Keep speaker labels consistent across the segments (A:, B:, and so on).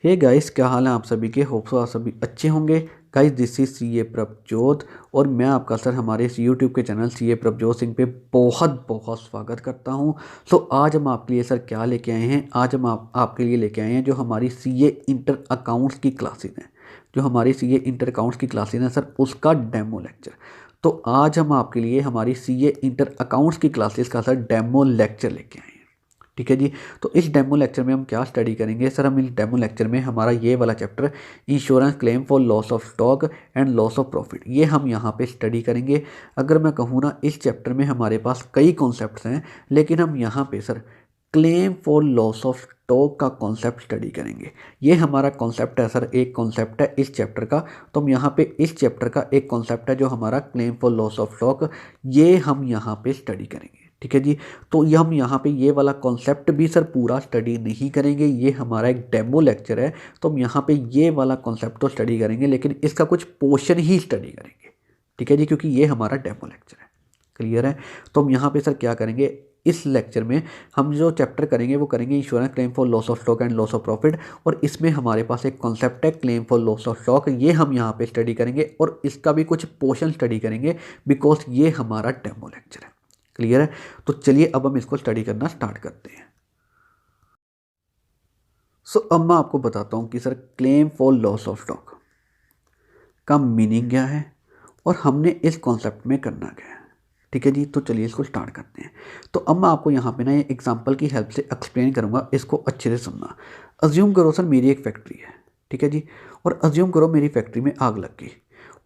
A: Hey guys, क्या हाल है आप सभी के। होप सो आप सभी अच्छे होंगे। Guys, this is CA Prabhjot और मैं आपका सर हमारे इस यूट्यूब के चैनल सीए प्रभजोत सिंह पे बहुत बहुत स्वागत करता हूं। तो आज हम आपके लिए सर क्या लेके आए हैं। आज हम आपके लिए लेके आए हैं जो हमारी सीए इंटर अकाउंट्स की क्लासेस हैं। जो हमारी सीए इंटर अकाउंट्स की क्लासेस हैं सर, उसका डेमो लेक्चर। तो आज हम आपके लिए हमारी सीए इंटर अकाउंट्स की क्लासेस का सर डेमो लेक्चर लेके आए हैं। ठीक है जी। तो इस डेमो लेक्चर में हम क्या स्टडी करेंगे सर। हम इस डेमो लेक्चर में हमारा ये वाला chapter insurance claim for loss of stock and loss of profit, ये हम यहाँ पे स्टडी करेंगे। अगर मैं कहूँ ना, इस चैप्टर में हमारे पास कई कॉन्सेप्ट्स हैं, लेकिन हम यहाँ पे sir claim for loss of stock का कॉन्सेप्ट स्टडी करेंगे। ये हमारा कॉन्सेप्ट है सर, एक कॉन्सेप्ट है इस चैप्टर का। तो हम यहाँ पे इस चैप्टर का एक कॉन्सेप्ट है जो हमारा claim for loss of stock, ये हम यहाँ पे स्टडी करेंगे। ठीक है जी। तो ये हम यहाँ पे ये वाला कॉन्सेप्ट भी सर पूरा स्टडी नहीं करेंगे, ये हमारा एक डेमो लेक्चर है। तो हम यहाँ पे ये वाला कॉन्सेप्ट तो स्टडी करेंगे, लेकिन इसका कुछ पोर्शन ही स्टडी करेंगे। ठीक है जी, क्योंकि ये हमारा डेमो लेक्चर है। क्लियर है। तो हम यहाँ पे सर क्या करेंगे, इस लेक्चर में हम जो चैप्टर करेंगे वो करेंगे insurance claim for loss of stock and loss of profit. और इसमें हमारे पास एक कॉन्सेप्ट है claim for loss of stock, ये हम यहाँ पे स्टडी करेंगे और इसका भी कुछ पोर्शन स्टडी करेंगे, बिकॉज ये हमारा डेमो लेक्चर है। क्लियर है। तो चलिए अब हम इसको स्टडी करना स्टार्ट करते हैं। अब मैं आपको बताता हूं कि sir claim for loss of stock का मीनिंग क्या है और हमने इस कॉन्सेप्ट में करना क्या है। ठीक है जी। तो चलिए इसको स्टार्ट करते हैं। तो अब मैं आपको यहाँ पे ना ये एग्जांपल की हेल्प से एक्सप्लेन करूँगा, इसको अच्छे से सुनना। अज्यूम करो सर मेरी एक फैक्ट्री है। ठीक है जी। और अज्यूम करो मेरी फैक्ट्री में आग लग गई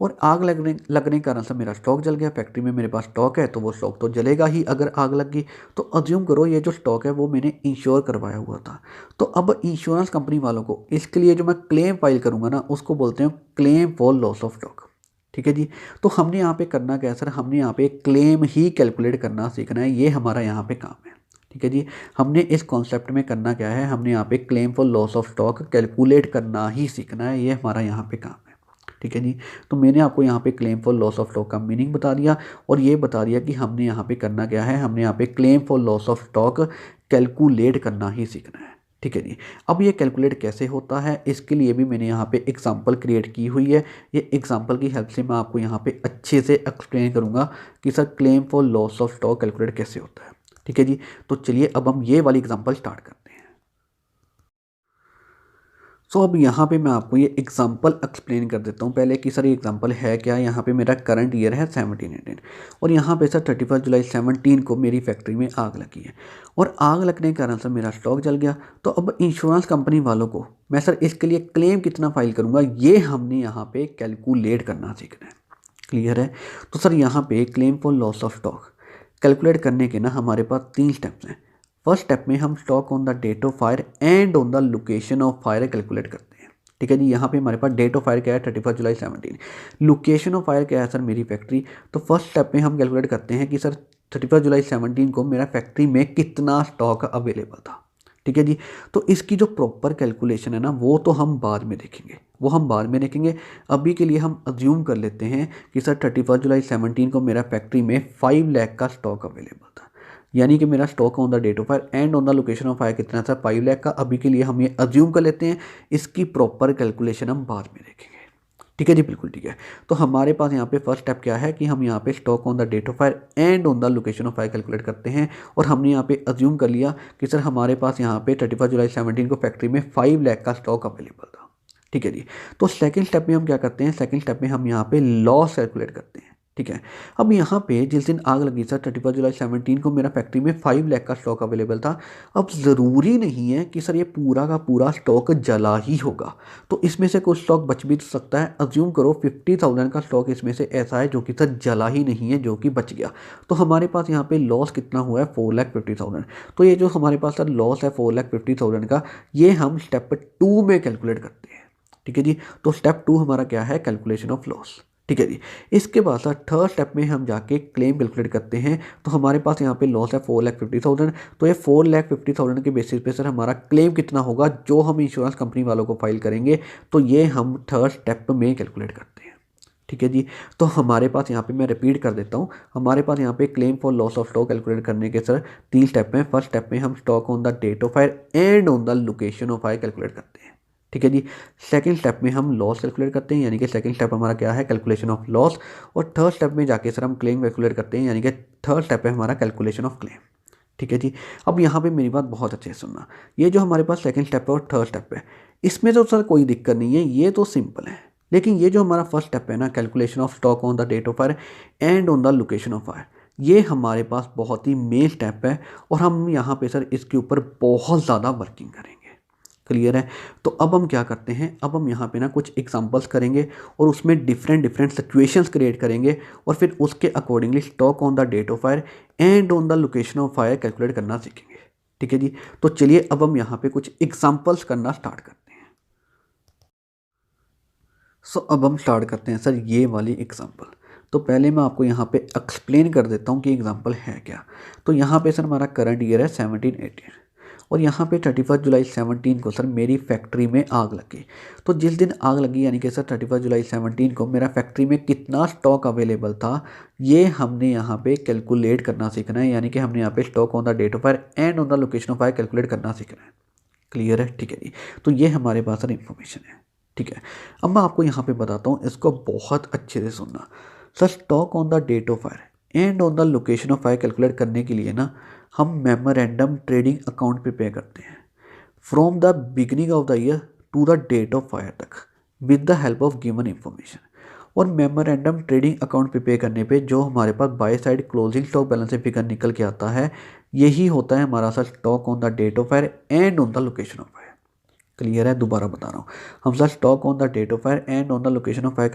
A: और आग लगने के कारण से मेरा स्टॉक जल गया। फैक्ट्री में मेरे पास स्टॉक है तो वो स्टॉक तो जलेगा ही अगर आग लग गई। तो अज्यूम करो ये जो स्टॉक है वो मैंने इंश्योर करवाया हुआ था। तो अब इंश्योरेंस कंपनी वालों को इसके लिए जो मैं क्लेम फाइल करूँगा ना, उसको बोलते हैं claim for loss of stock. ठीक है जी। तो हमने यहाँ पे करना क्या है सर, हमने यहाँ पे क्लेम ही कैलकुलेट करना सीखना है, ये हमारा यहाँ पे काम है। ठीक है जी। हमने इस कॉन्सेप्ट में करना क्या है, हमने यहाँ पे claim for loss of stock calculate करना ही सीखना है, ये हमारा यहाँ पे काम है। ठीक है जी। तो मैंने आपको यहाँ पे claim for loss of stock का मीनिंग बता दिया और ये बता दिया कि हमने यहाँ पे करना क्या है, हमने यहाँ पे claim for loss of stock calculate करना ही सीखना है। ठीक है जी। अब ये कैलकुलेट कैसे होता है, इसके लिए भी मैंने यहाँ पे एग्जांपल क्रिएट की हुई है। ये एग्जांपल की हेल्प से मैं आपको यहाँ पे अच्छे से एक्सप्लेन करूँगा कि sir claim for loss of stock calculate कैसे होता है। ठीक है जी। तो चलिए अब हम ये वाली एग्जांपल स्टार्ट करते हैं। अब यहाँ पे मैं आपको ये एग्जांपल एक्सप्लेन कर देता हूँ पहले कि सर ये एग्जांपल है क्या। यहाँ पे मेरा करंट ईयर है 17-18 और यहाँ पे सर 31 जुलाई 17 को मेरी फैक्ट्री में आग लगी है और आग लगने के कारण सर मेरा स्टॉक जल गया। तो अब इंश्योरेंस कंपनी वालों को मैं सर इसके लिए क्लेम कितना फाइल करूँगा, ये हमने यहाँ पे कैलकुलेट करना सीखना है। क्लियर है। तो सर यहाँ पे claim for loss of stock calculate करने के ना हमारे पास 3 स्टेप्स हैं। फर्स्ट स्टेप में हम stock on the date of fire and on the location of fire calculate करते हैं। ठीक है जी। यहाँ पे हमारे पास डेट ऑफ फायर क्या है, 31 जुलाई 17। लोकेशन ऑफ फायर क्या है सर, मेरी फैक्ट्री। तो फर्स्ट स्टेप में हम कैलकुलेट करते हैं कि सर 31 जुलाई 17 को मेरा फैक्ट्री में कितना स्टॉक अवेलेबल था। ठीक है जी। तो इसकी जो प्रॉपर कैलकुलेशन है ना, वो तो हम बाद में देखेंगे, वो हम बाद में देखेंगे। अभी के लिए हम अज्यूम कर लेते हैं कि सर 31 जुलाई 17 को मेरा फैक्ट्री में 5 लाख का स्टॉक अवेलेबल था, यानी कि मेरा stock on the date of fire and on the location of fire कितना था, 5 लाख का। अभी के लिए हम ये अज्यूम कर लेते हैं, इसकी प्रॉपर कैलकुलेशन हम बाद में देखेंगे। ठीक है जी, बिल्कुल ठीक है। तो हमारे पास यहाँ पे फर्स्ट स्टेप क्या है कि हम यहाँ पे stock on the date of fire and on the location of fire calculate करते हैं और हमने यहाँ पे अज्यूम कर लिया कि सर हमारे पास यहाँ पे 31 जुलाई 17 को फैक्ट्री में 5 लाख का स्टॉक अवेलेबल था। ठीक है जी। तो सेकंड स्टेप में हम क्या करते हैं, सेकंड स्टेप में हम यहाँ पे लॉस कैलकुलेट करते हैं। ठीक है। अब यहाँ पे जिस दिन आग लगी सर 31 जुलाई 17 को मेरा फैक्ट्री में 5 लाख का स्टॉक अवेलेबल था। अब ज़रूरी नहीं है कि सर ये पूरा का पूरा स्टॉक जला ही होगा, तो इसमें से कुछ स्टॉक बच भी सकता है। अज्यूम करो 50,000 का स्टॉक इसमें से ऐसा है जो कि सर जला ही नहीं है, जो कि बच गया। तो हमारे पास यहाँ पे लॉस कितना हुआ है, 4,50,000। तो ये जो हमारे पास सर लॉस है 4,50,000 का, ये हम स्टेप 2 में कैलकुलेट करते हैं। ठीक है जी। तो स्टेप 2 हमारा क्या है, कैलकुलेशन ऑफ लॉस। ठीक है जी। इसके बाद सर थर्ड स्टेप में हम जाके क्लेम कैलकुलेट करते हैं। तो हमारे पास यहाँ पे लॉस है 4,50,000। तो ये 4,50,000 के बेसिस पे सर हमारा क्लेम कितना होगा जो हम इंश्योरेंस कंपनी वालों को फाइल करेंगे, तो ये हम थर्ड स्टेप में कैलकुलेट करते हैं। ठीक है जी। तो हमारे पास यहाँ पे मैं रिपीट कर देता हूँ, हमारे पास यहाँ पे claim for loss of stock calculate करने के सर 3 स्टेप हैं। फर्स्ट स्टेप में हम stock on the date of fire and on the location of fire calculate करते हैं। ठीक है जी। सेकंड स्टेप में हम लॉस कैलकुलेट करते हैं, यानी कि सेकंड स्टेप हमारा क्या है, कैलकुलेशन ऑफ लॉस। और थर्ड स्टेप में जाके सर हम क्लेम कैलकुलेट करते हैं, यानी कि थर्ड स्टेप है हमारा कैलकुलेशन ऑफ क्लेम। ठीक है जी। अब यहाँ पे मेरी बात बहुत अच्छे से सुनना, ये जो हमारे पास सेकंड स्टेप है और थर्ड स्टेप है, इसमें तो सर कोई दिक्कत नहीं है, ये तो सिंपल है। लेकिन ये जो हमारा फर्स्ट स्टेप है ना, calculation of stock on the date of fire and on the location of fire, ये हमारे पास बहुत ही मेन स्टेप है और हम यहाँ पे सर इसके ऊपर बहुत ज़्यादा वर्किंग करेंगे। क्लियर है। तो अब हम क्या करते हैं, अब हम यहाँ पे ना कुछ एग्जांपल्स करेंगे और उसमें डिफरेंट डिफरेंट सिचुएशंस क्रिएट करेंगे और फिर उसके accordingly stock on the date of fire and on the location of fire calculate करना सीखेंगे। ठीक है जी। तो चलिए अब हम यहाँ पे कुछ एग्जांपल्स करना स्टार्ट करते हैं। सो अब हम स्टार्ट करते हैं सर ये वाली एग्जांपल। तो पहले मैं आपको यहाँ पे एक्सप्लेन कर देता हूँ कि एग्जांपल है क्या। तो यहाँ पे सर हमारा करंट ईयर है 17-18 और यहाँ पे 31 जुलाई 17 को सर मेरी फैक्ट्री में आग लगी। तो जिस दिन आग लगी यानी कि सर 31 जुलाई 17 को मेरा फैक्ट्री में कितना स्टॉक अवेलेबल था, ये हमने यहाँ पे कैलकुलेट करना सीखना है, यानी कि हमने यहाँ पे stock on the date of fire and on the location of fire calculate करना सीखना है। क्लियर है। ठीक है जी। तो ये हमारे पास सर इन्फॉर्मेशन है। ठीक है। अब मैं आपको यहाँ पे बताता हूँ, इसको बहुत अच्छे से सुनना। Sir stock on the date of fire and on the location of fire calculate करने के लिए ना हम मेमोरेंडम ट्रेडिंग अकाउंट प्रिपेयर करते हैं from the beginning of the year to the date of fire तक with the help of given information. और memorandum trading account prepare करने पे जो हमारे पास by side closing stock balance से फिगर निकल के आता है, यही होता है हमारा sir stock on the date of fire and on the location of fire. Clear है। दोबारा बता रहा हूँ, हम sir stock on the date of fire and on the location of fire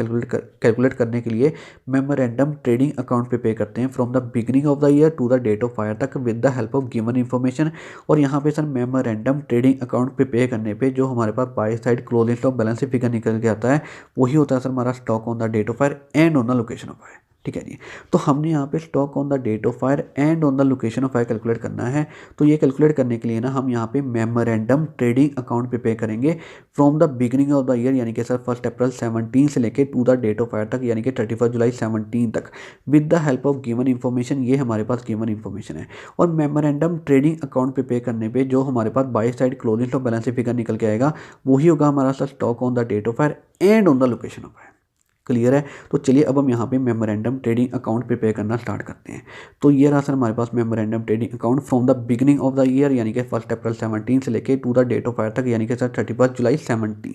A: calculate करने के लिए मेमोरेंडम ट्रेडिंग अकाउंट प्रिपेयर करते हैं from the beginning of the year to the date of fire तक with the help of given information. और यहाँ पे sir memorandum trading account prepare करने पे जो हमारे पास by side closing stock balance से फिगर निकल के आता है, वही होता है सर हमारा stock on the date of fire and on the location of fire. ठीक है जी। तो हमने यहाँ पे stock on the date of fire and on the location of fire calculate करना है। तो ये कैलकुलेट करने के लिए ना हम यहाँ पे मेमोरेंडम ट्रेडिंग अकाउंट प्रिपेयर करेंगे from the beginning of the year, यानी कि सर 1 अप्रैल 17 से लेके to the date of fire तक, यानी कि 31 जुलाई 17 तक with the help of given information. ये हमारे पास गिवन इन्फॉर्मेशन है। और मेमोरेंडम ट्रेडिंग अकाउंट प्रिपेयर करने पर जो हमारे पास by side closing stock balance से फिगर निकल के आएगा, वही होगा हमारा sir stock on the date of fire and on the location of fire. Clear है। तो चलिए अब हम यहाँ पे मेमोरेंडम ट्रेडिंग अकाउंट प्रिपेयर करना स्टार्ट करते हैं। तो ये रहा सर हमारे पास memorandum trading account from the beginning of the year, यानी कि 1 अप्रैल 17 से लेके to the date of fire तक, यानी कि सर 31 जुलाई 17।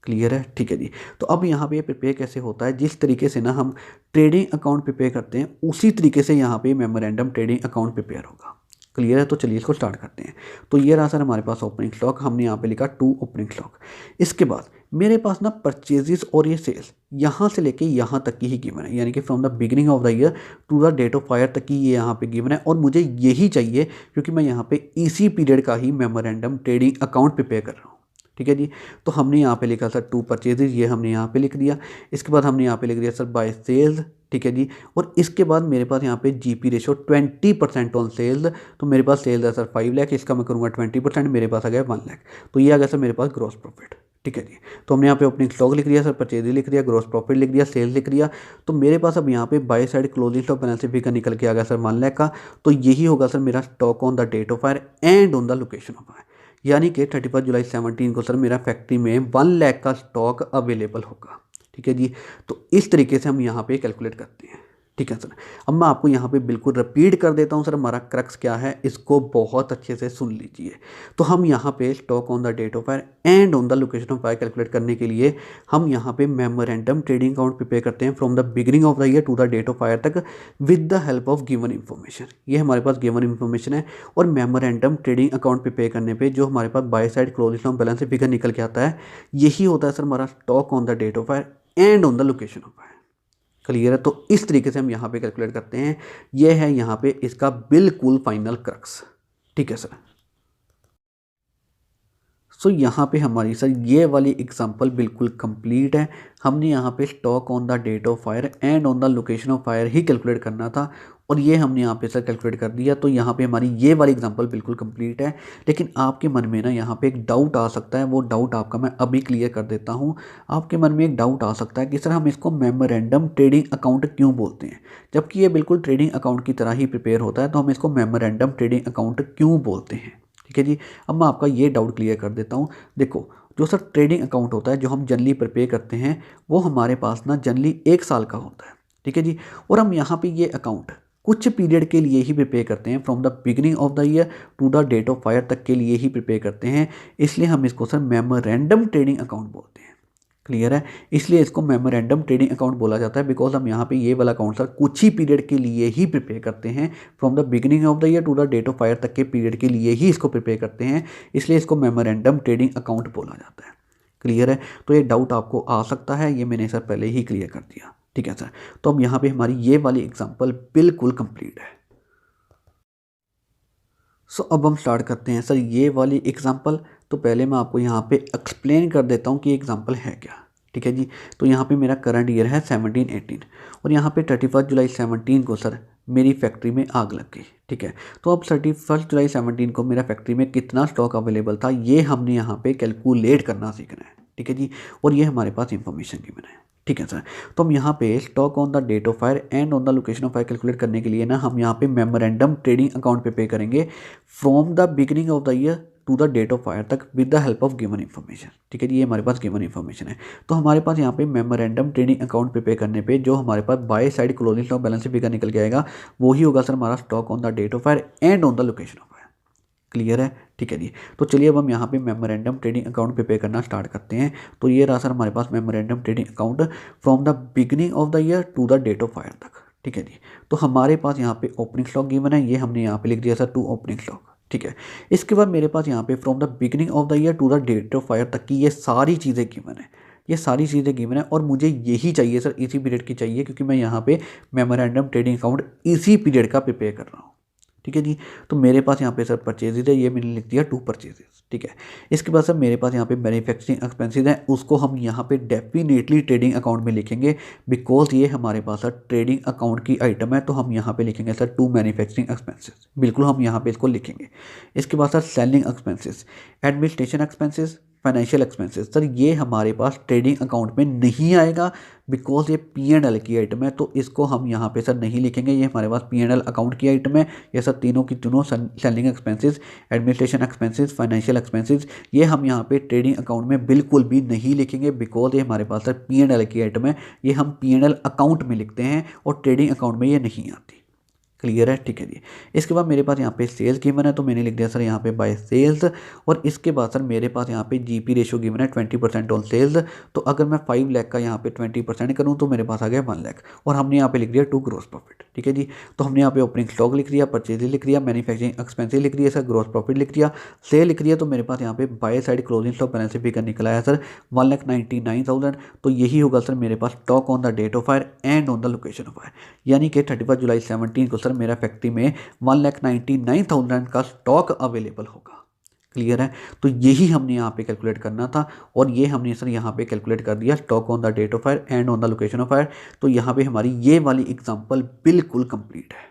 A: क्लियर है। ठीक है जी। तो अब यहाँ पे प्रिपेयर कैसे होता है, जिस तरीके से ना हम ट्रेडिंग अकाउंट प्रिपेयर करते हैं उसी तरीके से यहाँ पे मेमोरेंडम ट्रेडिंग अकाउंट प्रिपेयर होगा। क्लियर है। तो चलिए इसको स्टार्ट करते हैं। तो ये रहा सर हमारे पास ओपनिंग स्टॉक, हमने यहाँ पे लिखा 2 ओपनिंग स्टॉक। इसके बाद मेरे पास ना परचेजेस और ये सेल्स यहाँ से लेके यहाँ तक की ही गिवन है, यानी कि from the beginning of the year to the date of fire तक की ये यहाँ पे गिवन है। और मुझे यही चाहिए क्योंकि मैं यहाँ पे इसी पीरियड का ही मेमोरेंडम ट्रेडिंग अकाउंट प्रिपेयर कर रहा हूँ। ठीक है जी। तो हमने यहाँ पे लिखा सर 2 परचेजेज, ये हमने यहाँ पे लिख दिया। इसके बाद हमने यहाँ पे लिख दिया सर बाय सेल्स। ठीक है जी। और इसके बाद मेरे पास यहाँ पे जीपी रेशो 20% ऑन सेल्स। तो मेरे पास सेल्स है सर 5 लाख, इसका मैं करूँगा 20%, मेरे पास आ गया 1 लाख। तो ये आ गया सर मेरे पास ग्रॉस प्रॉफिट। ठीक है जी। तो हमने यहाँ पे ओपनिंग स्टॉक लिख दिया सर, परचेज लिख दिया, ग्रॉस प्रॉफिट लिख दिया, सेल्स लिख दिया। तो मेरे पास अब यहाँ पे by side closing stock balance figure निकल के आ गया सर 1 लाख का। तो यही होगा सर मेरा stock on the date of fire and on the location of fire, यानी कि 31 जुलाई 17 को सर मेरा फैक्ट्री में 1 लाख का स्टॉक अवेलेबल होगा। ठीक है जी। तो इस तरीके से हम यहाँ पे कैलकुलेट करते हैं। ठीक है सर। अब मैं आपको यहाँ पे बिल्कुल रिपीट कर देता हूँ सर हमारा क्रक्स क्या है, इसको बहुत अच्छे से सुन लीजिए। तो हम यहाँ पे stock on the date of fire and on the location of fire calculate करने के लिए हम यहाँ पे मेमोरेंडम ट्रेडिंग अकाउंट प्रिपेयर करते हैं from the beginning of the year to the date of fire तक with the help of given information. ये हमारे पास गिवन इन्फॉर्मेशन है। और मेमोरेंडम ट्रेडिंग अकाउंट प्रिपेयर करने पर जो हमारे पास by side closing stock balance से फिगर निकल के आता है, यही होता है सर हमारा stock on the date of fire and on the location of fire. Clear है। तो इस तरीके से हम यहाँ पे कैलकुलेट करते हैं। ये है यहाँ पे इसका बिल्कुल फाइनल क्रक्स। ठीक है सर। सो यहाँ पे हमारी सर ये वाली एग्जांपल बिल्कुल कंप्लीट है। हमने यहाँ पे stock on the date of fire and on the location of fire ही कैलकुलेट करना था और ये हमने यहाँ पे सर कैलकुलेट कर दिया। तो यहाँ पे हमारी ये वाली एग्जांपल बिल्कुल कंप्लीट है। लेकिन आपके मन में ना यहाँ पे एक डाउट आ सकता है, वो डाउट आपका मैं अभी क्लियर कर देता हूँ। आपके मन में एक डाउट आ सकता है कि सर हम इसको मेमोरेंडम ट्रेडिंग अकाउंट क्यों बोलते हैं, जबकि ये बिल्कुल ट्रेडिंग अकाउंट की तरह ही प्रिपेयर होता है, तो हम इसको मेमोरेंडम ट्रेडिंग अकाउंट क्यों बोलते हैं। ठीक है जी। अब मैं आपका ये डाउट क्लियर कर देता हूँ। देखो, जो सर ट्रेडिंग अकाउंट होता है जो हम जनरली प्रिपेयर करते हैं वो हमारे पास ना जनरली 1 साल का होता है, ठीक है जी। और हम यहाँ पे ये अकाउंट कुछ पीरियड के लिए ही प्रिपेयर करते हैं, from the beginning of the year to the date of fire तक के लिए ही प्रिपेयर करते हैं। इसलिए हम इसको सर मेमोरेंडम ट्रेडिंग अकाउंट बोलते हैं। क्लियर है? इसलिए इसको मेमोरेंडम ट्रेडिंग अकाउंट बोला जाता है, बिकॉज हम यहाँ पे ये वाला अकाउंट सर कुछ ही पीरियड के लिए ही प्रिपेयर करते हैं, from the beginning of the year to the date of fire तक के पीरियड के लिए ही इसको प्रिपेयर करते हैं। इसलिए इसको मेमोरेंडम ट्रेडिंग अकाउंट बोला जाता है। क्लियर है? तो ये डाउट आपको आ सकता है, ये मैंने सर पहले ही क्लियर कर दिया। ठीक है सर। तो अब यहाँ पे हमारी ये वाली एग्जाम्पल बिल्कुल कंप्लीट है। सो अब हम स्टार्ट करते हैं सर ये वाली एग्जाम्पल। तो पहले मैं आपको यहाँ पे एक्सप्लेन कर देता हूँ कि एग्जाम्पल है क्या। ठीक है जी। तो यहाँ पे मेरा करंट ईयर है 17-18 और यहाँ पे 31 जुलाई 17 को सर मेरी फैक्ट्री में आग लग गई। ठीक है। तो अब 31 जुलाई 17 को मेरा फैक्ट्री में कितना स्टॉक अवेलेबल था ये हमने यहाँ पे कैलकुलेट करना सीखना है। ठीक है जी। और ये हमारे पास इंफॉर्मेशन गिवन है। ठीक है सर। तो हम यहाँ पे stock on the date of fire and on the location of fire calculate करने के लिए ना हम यहाँ पे मेमोरेंडम ट्रेडिंग अकाउंट पे करेंगे from the beginning of the year to the date of fire तक with the help of given information. ठीक है जी। ये हमारे पास गिवन इन्फॉर्मेशन है। तो हमारे पास यहाँ पे मेमोरेंडम ट्रेडिंग अकाउंट पे करने पे जो हमारे पास by side closing stock balance से फिगर निकल के आएगा वही होगा सर हमारा stock on the date of fire and on the location of fire. Clear है? ठीक है जी। तो चलिए अब हम यहाँ पे मेमोरेंडम ट्रेडिंग अकाउंट पे करना स्टार्ट करते हैं। तो ये रहा सर हमारे पास memorandum trading account from the beginning of the year to the date of fire तक। ठीक है जी। तो हमारे पास यहाँ पे ओपनिंग स्टॉक गिवन है, ये हमने यहाँ पे लिख दिया सर 2 ओपनिंग स्टॉक। ठीक है। इसके बाद मेरे पास यहाँ पे from the beginning of the year to the date of fire तक की ये सारी चीज़ें गिवन है। ये सारी चीज़ें गिवन है और मुझे यही चाहिए सर, इसी पीरियड की चाहिए, क्योंकि मैं यहाँ पे मेमोरेंडम ट्रेडिंग अकाउंट इसी पीरियड का प्रिपेयर कर रहा हूँ। ठीक है जी। तो मेरे पास यहाँ पे सर परचेजेज है, ये मैंने लिख दिया 2 परचेजेज। ठीक है। इसके बाद सर मेरे पास यहाँ पे मैन्युफैक्चरिंग एक्सपेंसेस हैं, उसको हम यहाँ पे डेफिनेटली ट्रेडिंग अकाउंट में लिखेंगे, बिकॉज ये हमारे पास सर ट्रेडिंग अकाउंट की आइटम है। तो हम यहाँ पे लिखेंगे सर 2 मैन्युफैक्चरिंग एक्सपेंसेस, बिल्कुल हम यहाँ पे इसको लिखेंगे। इसके बाद sir selling expenses, administration expenses, financial expenses, sir ये हमारे पास ट्रेडिंग अकाउंट में नहीं आएगा, बिकॉज ये P&L की आइटम है। तो इसको हम यहाँ पे सर नहीं लिखेंगे, ये हमारे पास P&L अकाउंट की आइटम है। ये सर तीनों की तीनों selling expenses, administration expenses, financial expenses, ये हम यहाँ पे ट्रेडिंग अकाउंट में बिल्कुल भी नहीं लिखेंगे, बिकॉज ये हमारे पास सर P&L की आइटम है। ये हम P&L अकाउंट में लिखते हैं और ट्रेडिंग अकाउंट में ये नहीं आती। क्लियर है? ठीक है जी। इसके बाद मेरे पास यहाँ पे सेल्स गिवन है, तो मैंने लिख दिया सर यहाँ पे बाय सेल्स। और इसके बाद सर मेरे पास यहाँ पे GP रेशियो गिवन है 20% ऑन सेल्स। तो अगर मैं 5 लाख का यहाँ पे 20% करूँ तो मेरे पास आ गया 1 लाख। और हमने यहाँ पे लिख दिया 2 ग्रॉस प्रॉफिट। ठीक है जी। तो हमने यहाँ पे ओपनिंग स्टॉक लिख दिया, परचेज लिख दिया, मैन्युफैक्चरिंग एक्सपेंसिव लिख दिया सर, ग्रॉस प्रॉफिट लिख दिया, सेल लिख दिया। तो मेरे पास यहाँ पे by side closing stock balance figure निकला है सर 1,99,000। तो यही होगा सर मेरे पास stock on the date of fire and on the location of fire, यानी कि 31 जुलाई 17 को सर मेरा फैक्ट्री में 1,99,000 का स्टॉक अवेलेबल होगा। क्लियर है? तो यही हमने यहाँ पे कैलकुलेट करना था और ये हमने सर यहाँ पे कैलकुलेट कर दिया, stock on the date of fire and on the location of fire. तो यहाँ पे हमारी ये वाली एग्जांपल बिल्कुल कंप्लीट है।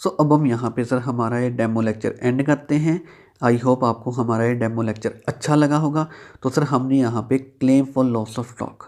A: सो अब हम यहाँ पे सर हमारा ये डेमो लेक्चर एंड करते हैं। आई होप आपको हमारा ये डेमो लेक्चर अच्छा लगा होगा। तो सर हमने यहाँ पे claim for loss of stock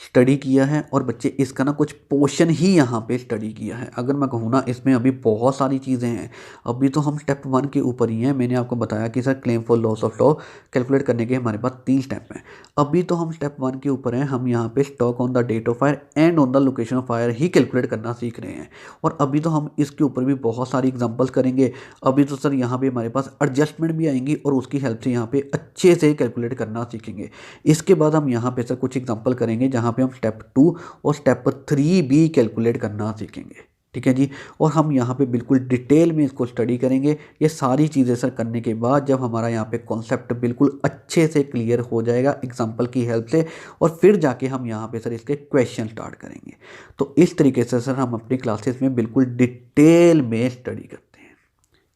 A: study किया है और बच्चे इसका ना कुछ पोर्शन ही यहाँ पे स्टडी किया है। अगर मैं कहूँ ना इसमें अभी बहुत सारी चीज़ें हैं, अभी तो हम स्टेप 1 के ऊपर ही हैं। मैंने आपको बताया कि sir claim for loss of stock calculate करने के हमारे पास 3 स्टेप हैं। अभी तो हम स्टेप 1 के ऊपर हैं, हम यहाँ पे stock on the date of fire and on the location of fire ही कैलकुलेट करना सीख रहे हैं। और अभी तो हम इसके ऊपर भी बहुत सारी एग्जाम्पल्स करेंगे। अभी तो सर यहाँ पे हमारे पास एडजस्टमेंट भी आएंगी और उसकी हेल्प से यहाँ पे अच्छे से कैलकुलेट करना सीखेंगे। इसके बाद हम यहाँ पे सर कुछ एग्जाम्पल करेंगे जहाँ पे हम स्टेप 2 और स्टेप 3 भी कैलकुलेट करना सीखेंगे। ठीक है जी। और हम यहाँ पे बिल्कुल डिटेल में इसको स्टडी करेंगे। ये सारी चीज़ें सर करने के बाद जब हमारा यहाँ पे कॉन्सेप्ट बिल्कुल अच्छे से क्लियर हो जाएगा एग्जाम्पल की हेल्प से, और फिर जाके हम यहाँ पे सर इसके क्वेश्चन स्टार्ट करेंगे। तो इस तरीके से सर हम अपनी क्लासेस में बिल्कुल डिटेल में स्टडी करते हैं।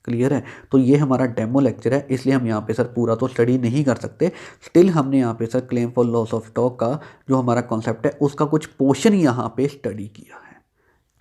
A: क्लियर है? तो ये हमारा डेमो लेक्चर है, इसलिए हम यहाँ पे सर पूरा तो स्टडी नहीं कर सकते। स्टिल हमने यहाँ पे sir claim for loss of stock का जो हमारा कॉन्सेप्ट है उसका कुछ पोर्शन यहाँ पे स्टडी किया है।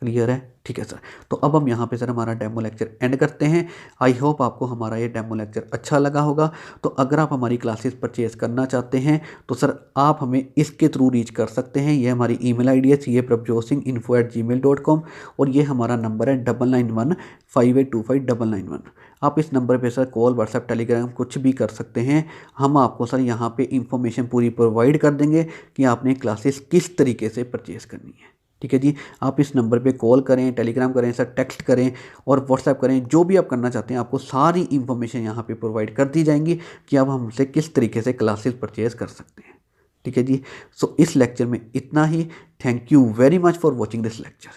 A: क्लियर है? ठीक है सर। तो अब हम यहाँ पे सर हमारा डेमो लेक्चर एंड करते हैं। आई होप आपको हमारा ये डेमो लेक्चर अच्छा लगा होगा। तो अगर आप हमारी क्लासेस परचेज़ करना चाहते हैं तो सर आप हमें इसके थ्रू रीच कर सकते हैं। ये हमारी ईमेल आईडी है caprabjotsingh@gmail.com और ये हमारा नंबर है 9915825991। आप इस नंबर पे सर कॉल, व्हाट्सएप, टेलीग्राम कुछ भी कर सकते हैं। हम आपको सर यहाँ पे इंफॉर्मेशन पूरी प्रोवाइड कर देंगे कि आपने क्लासेस किस तरीके से परचेज़ करनी है। ठीक है जी। आप इस नंबर पे कॉल करें, टेलीग्राम करें सर, टेक्स्ट करें और व्हाट्सएप करें, जो भी आप करना चाहते हैं आपको सारी इंफॉर्मेशन यहाँ पे प्रोवाइड कर दी जाएंगी कि आप हमसे किस तरीके से क्लासेस परचेज़ कर सकते हैं। ठीक है जी। सो इस लेक्चर में इतना ही। Thank you very much for watching this lecture.